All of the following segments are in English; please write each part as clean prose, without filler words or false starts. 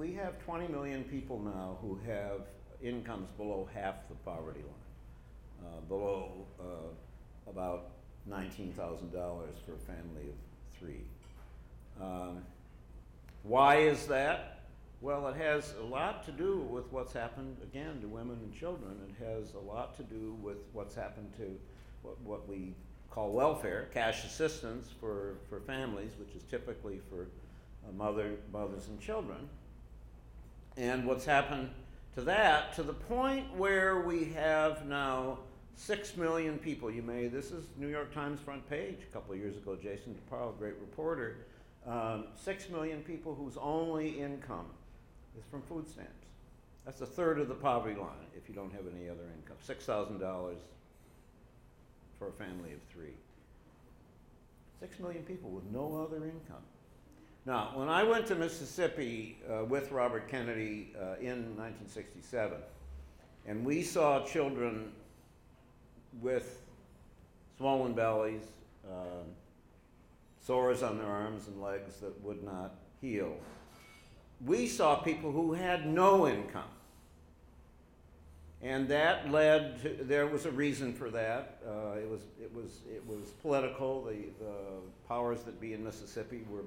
we have 20 million people now who have incomes below half the poverty line, below about $19,000 for a family of 3. Why is that? Well, it has a lot to do with what's happened, again, to women and children. It has a lot to do with what's happened to what we call welfare, cash assistance for families, which is typically for mothers and children. And what's happened to that, to the point where we have now 6 million people. This is New York Times front page a couple of years ago, Jason DeParle, great reporter, 6 million people whose only income is from food stamps. That's a third of the poverty line if you don't have any other income. $6,000 for a family of 3. 6 million people with no other income. Now, when I went to Mississippi with Robert Kennedy in 1967, and we saw children with swollen bellies, sores on their arms and legs that would not heal, we saw people who had no income. And that led to, there was a reason for that. It was political. The powers that be in Mississippi were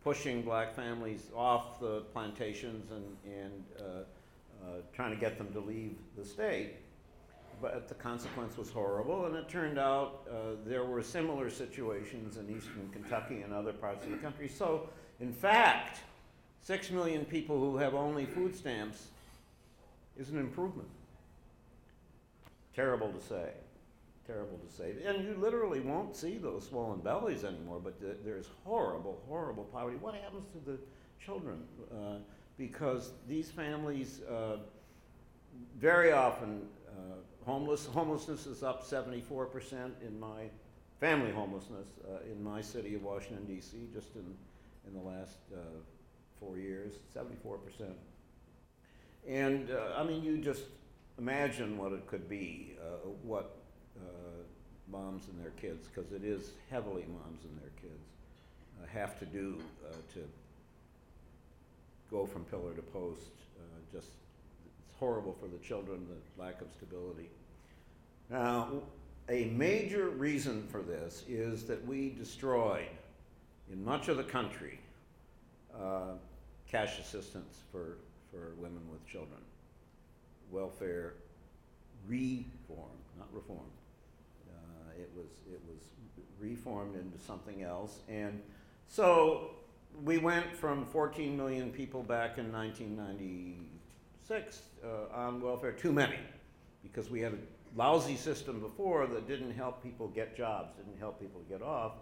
pushing black families off the plantations and trying to get them to leave the state. But the consequence was horrible, and it turned out there were similar situations in eastern Kentucky and other parts of the country. So, in fact, 6 million people who have only food stamps is an improvement. Terrible to say. Terrible to say. And you literally won't see those swollen bellies anymore, but there's horrible, horrible poverty. What happens to the children? Because these families very often, homelessness is up 74% in my family homelessness in my city of Washington, D.C., just in the last 4 years, 74%. And I mean, you just imagine what it could be, what moms and their kids, because it is heavily moms and their kids, have to do to go from pillar to post. Just, it's horrible for the children, the lack of stability. Now, a major reason for this is that we destroyed, in much of the country, cash assistance for women with children. Welfare reform, not reform. It was reformed into something else. And so we went from 14 million people back in 1996 on welfare, too many, because we had a lousy system before that didn't help people get jobs, didn't help people get off,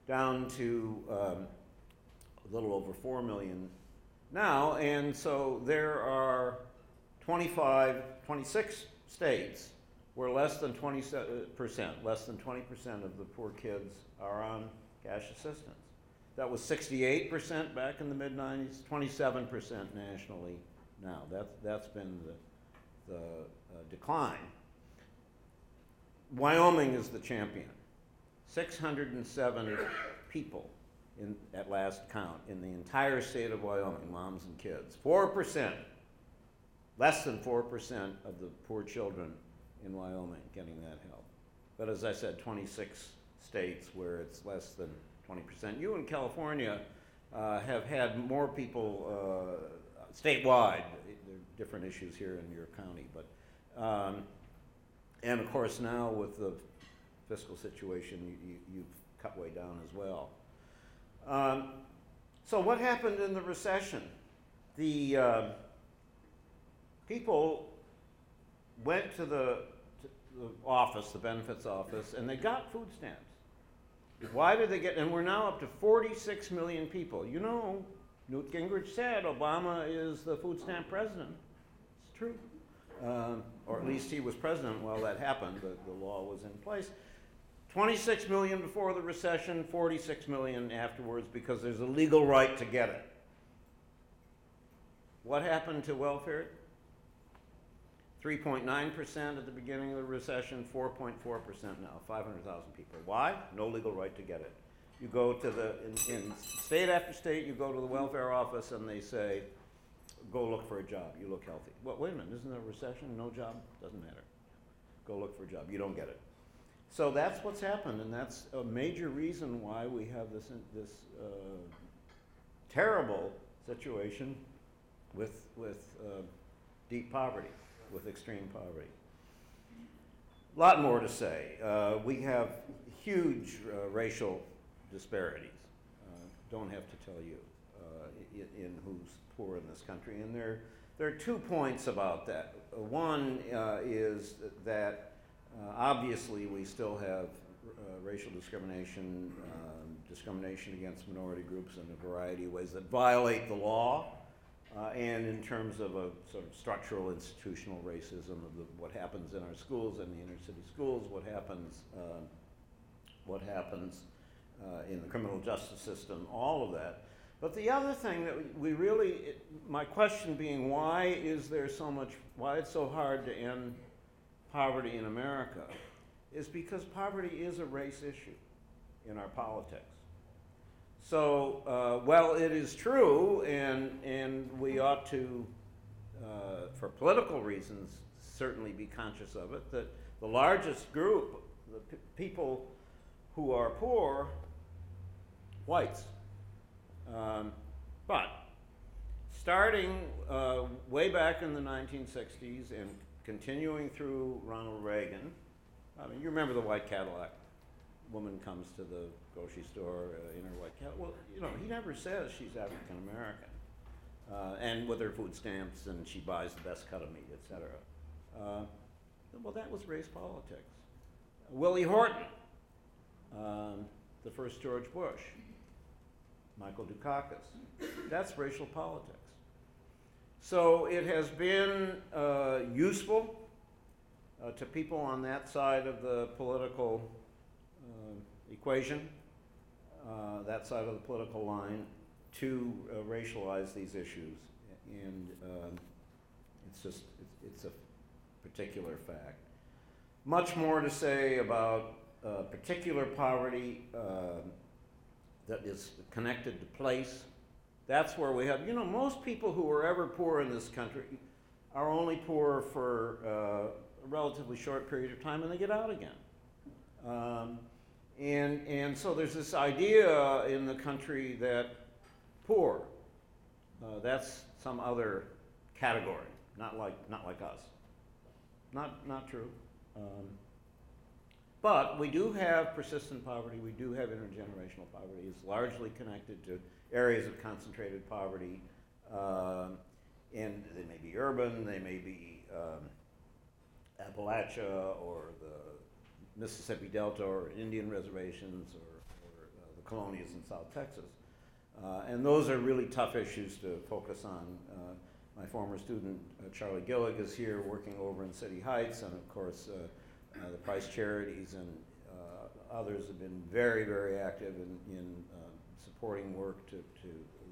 down to a little over 4 million now. And so there are 26 states where less than 20% of the poor kids are on cash assistance. That was 68% back in the mid-90s, 27% nationally now. That's been the decline. Wyoming is the champion. 607 people at last count in the entire state of Wyoming, moms and kids. 4%, less than 4% of the poor children in Wyoming getting that help. But as I said, 26 states where it's less than 20%. You in California have had more people statewide. There are different issues here in your county, but and of course now with the fiscal situation, you've cut way down as well. So what happened in the recession? The people went to the office, the benefits office, and they got food stamps. Why did they get, and we're now up to 46 million people. You know, Newt Gingrich said Obama is the food stamp president. It's true. Or at least he was president while that happened, the law was in place. 26 million before the recession, 46 million afterwards, because there's a legal right to get it. What happened to welfare? 3.9% at the beginning of the recession, 4.4% now, 500,000 people. Why? No legal right to get it. You go to in state after state, you go to the welfare office and they say, go look for a job, you look healthy. Well, wait a minute, isn't there a recession? No job? Doesn't matter. Go look for a job, you don't get it. So that's what's happened, and that's a major reason why we have this terrible situation with deep poverty, with extreme poverty. A lot more to say. We have huge racial disparities. Don't have to tell you in who's poor in this country. And there are 2 points about that. One is that obviously we still have racial discrimination, discrimination against minority groups in a variety of ways that violate the law. And in terms of a sort of structural institutional racism of what happens in our schools, in the inner city schools, what happens in the criminal justice system, all of that. But the other thing that we really, my question being, why it's so hard to end poverty in America, is because poverty is a race issue in our politics. So, while it is true, and we ought to, for political reasons, certainly be conscious of it, that the largest group, the people who are poor, whites. But starting way back in the 1960s and continuing through Ronald Reagan, I mean, you remember the white Cadillac. Woman comes to the grocery store in her white Cadillac. Well, you know, he never says she's African American, and with her food stamps, and she buys the best cut of meat, etc. Well, that was race politics. Willie Horton, the first George Bush, Michael Dukakis, that's racial politics. So it has been useful to people on that side of the political equation, that side of the political line, to racialize these issues. And it's a particular fact. Much more to say about particular poverty that is connected to place. That's where we have, most people who are ever poor in this country are only poor for a relatively short period of time and they get out again. And so there's this idea in the country that poor, that's some other category, not like us. Not true. But we do have persistent poverty, we do have intergenerational poverty. It's largely connected to areas of concentrated poverty, and they may be urban, they may be Appalachia or the Mississippi Delta or Indian reservations or the colonias in South Texas. And those are really tough issues to focus on. My former student, Charlie Gillig, is here working over in City Heights, and of course, the Price Charities and others have been very, very active in supporting work to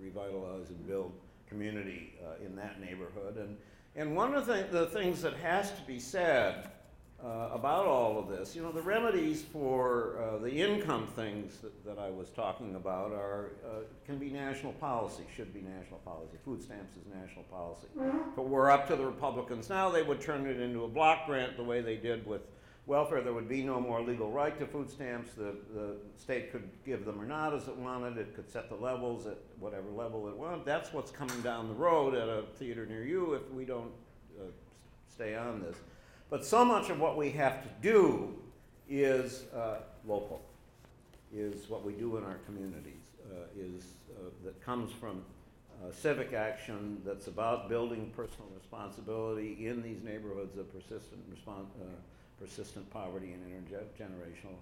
revitalize and build community in that neighborhood. And one of the things that has to be said about all of this, the remedies for the income things that I was talking about can be national policy, should be national policy. Food stamps is national policy. If it were up to the Republicans now, they would turn it into a block grant the way they did with welfare. There would be no more legal right to food stamps. The state could give them or not as it wanted. It could set the levels at whatever level it wanted. That's what's coming down the road at a theater near you if we don't stay on this. But so much of what we have to do is local, is what we do in our communities, that comes from civic action that's about building personal responsibility in these neighborhoods of persistent poverty and intergenerational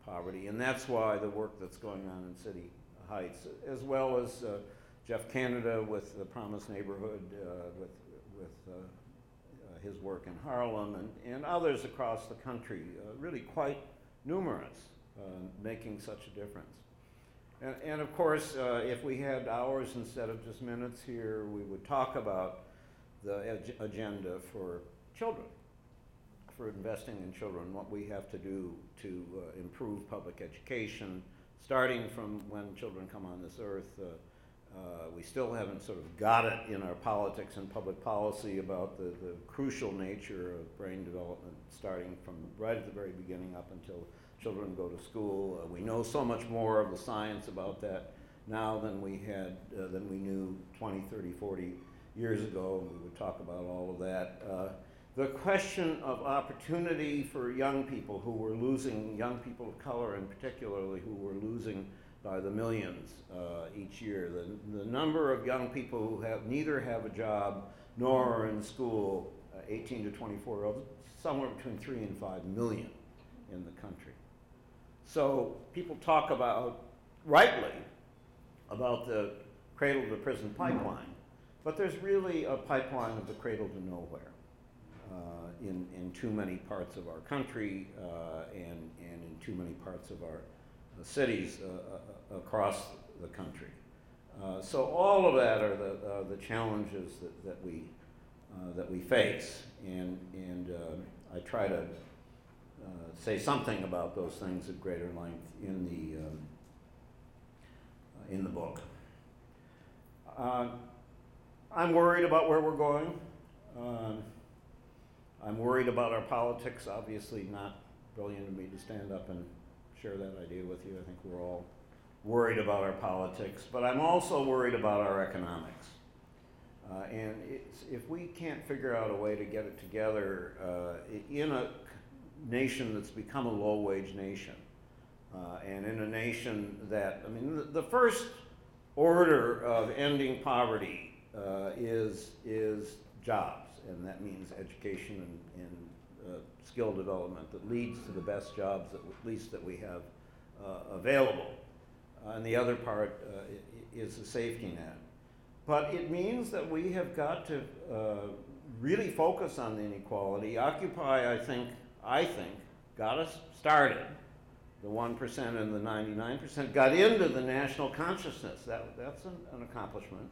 poverty. And that's why the work that's going on in City Heights, as well as Jeff Canada with the Promise Neighborhood, with his work in Harlem, and others across the country, really quite numerous, making such a difference. And of course, if we had hours instead of just minutes here, we would talk about the agenda for children, for investing in children, what we have to do to improve public education, starting from when children come on this earth, We still haven't sort of got it in our politics and public policy about the crucial nature of brain development, starting from right at the very beginning up until children go to school. We know so much more of the science about that now than we knew 20, 30, 40 years ago, and we would talk about all of that. The question of opportunity for young people who were losing, young people of color in particularly, who were losing by the millions each year. The number of young people who neither have a job nor are in school, 18 to 24, somewhere between 3 and 5 million in the country. So people talk about, rightly, about the cradle to prison pipeline, but there's really a pipeline of the cradle to nowhere in too many parts of our country and in too many parts of our cities across the country. So all of that are the challenges that we face, and I try to say something about those things at greater length in the book. I'm worried about where we're going. I'm worried about our politics. Obviously, not brilliant of me to stand up and share that idea with you. I think we're all worried about our politics, but I'm also worried about our economics. And if we can't figure out a way to get it together in a nation that's become a low-wage nation, and in a nation that, I mean, the first order of ending poverty is jobs, and that means education and skill development that leads to the best jobs that at least that we have available. And the other part is the safety net. But it means that we have got to really focus on the inequality. Occupy, I think, got us started. The 1% and the 99% got into the national consciousness. That's an accomplishment.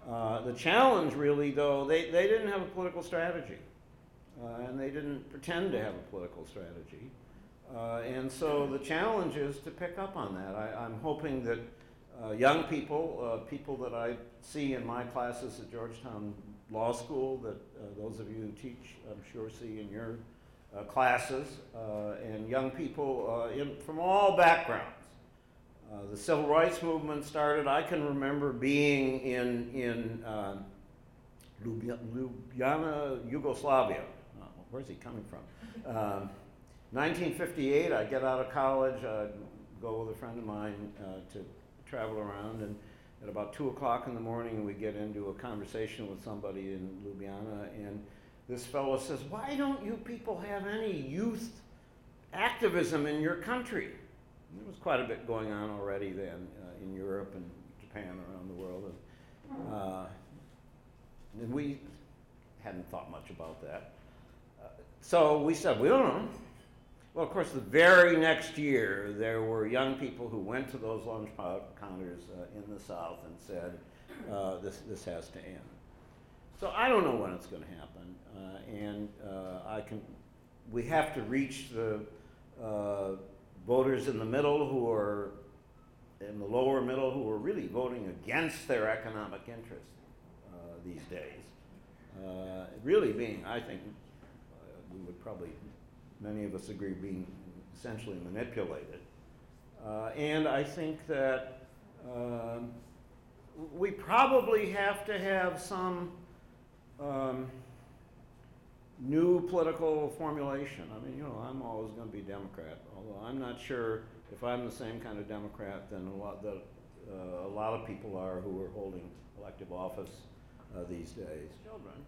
The challenge, really, though, they didn't have a political strategy. And they didn't pretend to have a political strategy. And so the challenge is to pick up on that. I'm hoping that young people, people that I see in my classes at Georgetown Law School, that those of you who teach, I'm sure, see in your classes, and young people from all backgrounds. The civil rights movement started, I can remember being in Ljubljana, Yugoslavia. Where's he coming from? 1958, I get out of college, I go with a friend of mine to travel around, and at about 2 o'clock in the morning we get into a conversation with somebody in Ljubljana, and this fellow says, "Why don't you people have any youth activism in your country?" And there was quite a bit going on already then in Europe and Japan, around the world, and we hadn't thought much about that. So we said, we don't know. Well, of course, the very next year, there were young people who went to those lunch counters in the South and said, this has to end. So I don't know when it's going to happen, we have to reach the voters in the middle who are, in the lower middle, who are really voting against their economic interests these days. Really being, I think, we would probably, many of us agree, being essentially manipulated. And I think that we probably have to have some new political formulation. I mean, I'm always going to be Democrat, although I'm not sure if I'm the same kind of Democrat than a lot of people are who are holding elective office these days. Children.